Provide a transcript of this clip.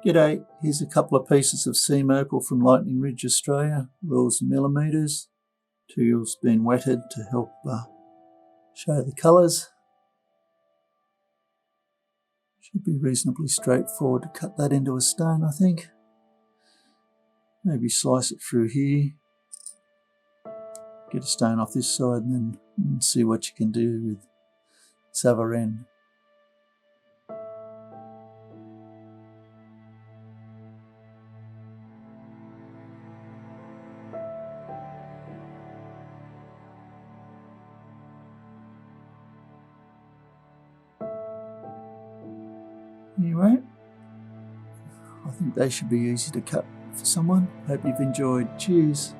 G'day, here's a couple of pieces of seam opal from Lightning Ridge, Australia, rules and millimetres. Material's been wetted to help show the colours. Should be reasonably straightforward to cut that into a stone, I think. Maybe slice it through here. Get a stone off this side and then see what you can do with this other end. Anyway, I think they should be easy to cut for someone. Hope you've enjoyed. Cheers.